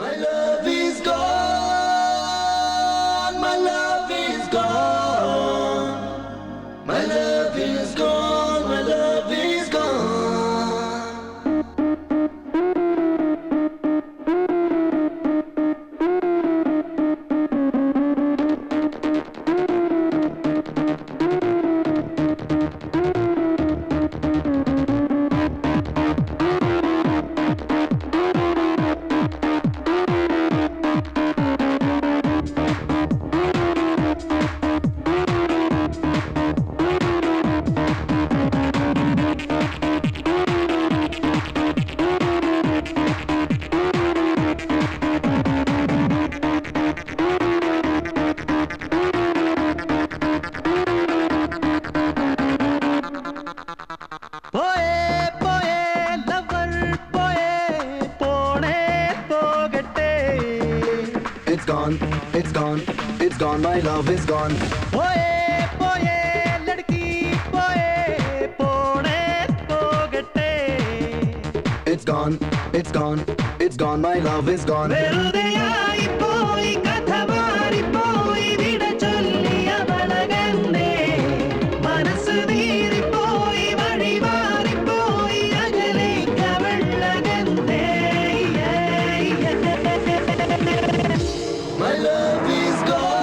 My love is gone. My love is gone. My love is gone. My love is gone. It's gone, it's gone, it's gone, my love is gone. Poye, poye, ladki, poye, pone, pogate. It's gone, it's gone, it's gone, my love is gone. Verudeyai poi, katha mari poi, vida cholliya balagande. Manasu veeri poi, vadi vari poi, agalekka vellagande. My love is gone,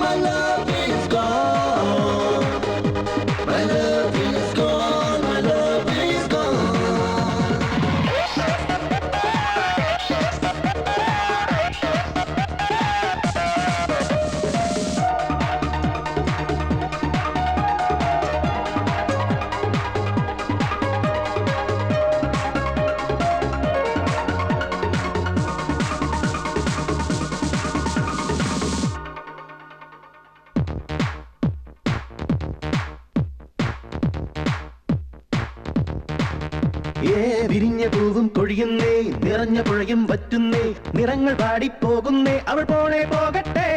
my love is gone. My love is gone, my love is gone. വിരിഞ്ഞ പൂവും കൊഴിയുന്നേ, നിറഞ്ഞ പുഴയും വറ്റുന്നേ, നിറങ്ങൾ പാടിപ്പോകുന്നേ, അവൾ പോണേ പോകട്ടെ.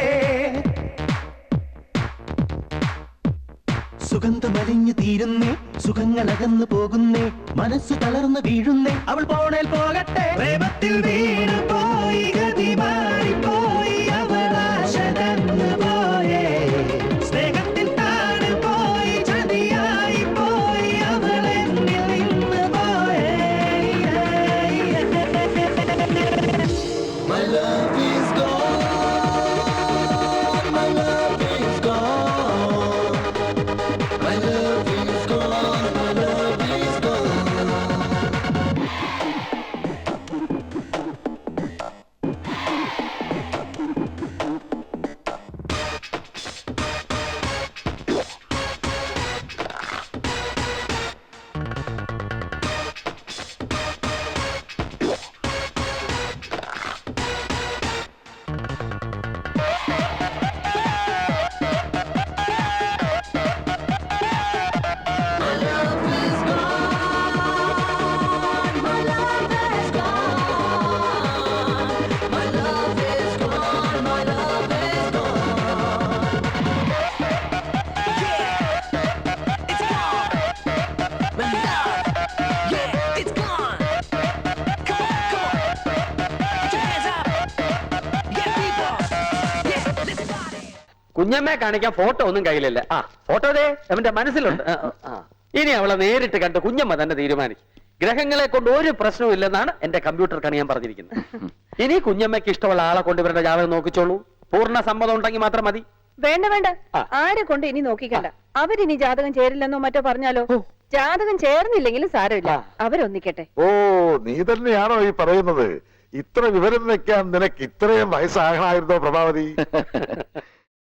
സുഗന്ധമലിഞ്ഞു തീരുന്നേ, സുഖങ്ങൾ അകന്നു പോകുന്നേ, മനസ്സു തളർന്നു വീഴുന്നേ, അവൾ പോണേൽ പോകട്ടെ. പ്രേമത്തിൽ വീണു പോയി, ഗതി മാറിപ്പോയി, അവൾ ആശ തന്നു പോയേ. സ്നേഹത്തിൽ താണു പോയി, ചതിയായി പോയി, അവൾ എന്നിൽ നിന്ന് പോയേ. My love is gone, my love is gone. My love is gone, my love is gone. കുഞ്ഞമ്മയെ കാണിക്കാൻ ഫോട്ടോ ഒന്നും കയ്യിലില്ല. ആ ഫോട്ടോ ദേ അവന്റെ മനസ്സിലുണ്ട്. ഇനി അവളെ നേരിട്ട് കണ്ട് കുഞ്ഞമ്മ തന്നെ തീരുമാനിക്കും. ഗ്രഹങ്ങളെ കൊണ്ട് ഒരു പ്രശ്നവും ഇല്ലെന്നാണ് എന്റെ കമ്പ്യൂട്ടർ ഞാൻ പറഞ്ഞിരിക്കുന്നത്. ഇനി കുഞ്ഞമ്മയ്ക്ക് ഇഷ്ടമുള്ള ആളെ കൊണ്ട് ഇവരുടെ ജാതകം നോക്കിച്ചോളൂ. പൂർണ്ണ സമ്മതം ഉണ്ടെങ്കിൽ മാത്രം മതി. വേണ്ട വേണ്ട, ആരെ കൊണ്ട് ഇനി നോക്കിക്കണ്ട. അവരിനി ജാതകം ചേരില്ലെന്നോ മറ്റോ പറഞ്ഞാലോ? ജാതകം ചേർന്നില്ലെങ്കിലും സാരമില്ല, അവരൊന്നിക്കട്ടെ. ഓ, നീ തന്നെയാണോ ഈ പറയുന്നത്? ഇത്ര വിവരം വെക്കാൻ നിനക്ക് ഇത്രയും വയസ്സാകണമായിരുന്നോ പ്രഭാവതി?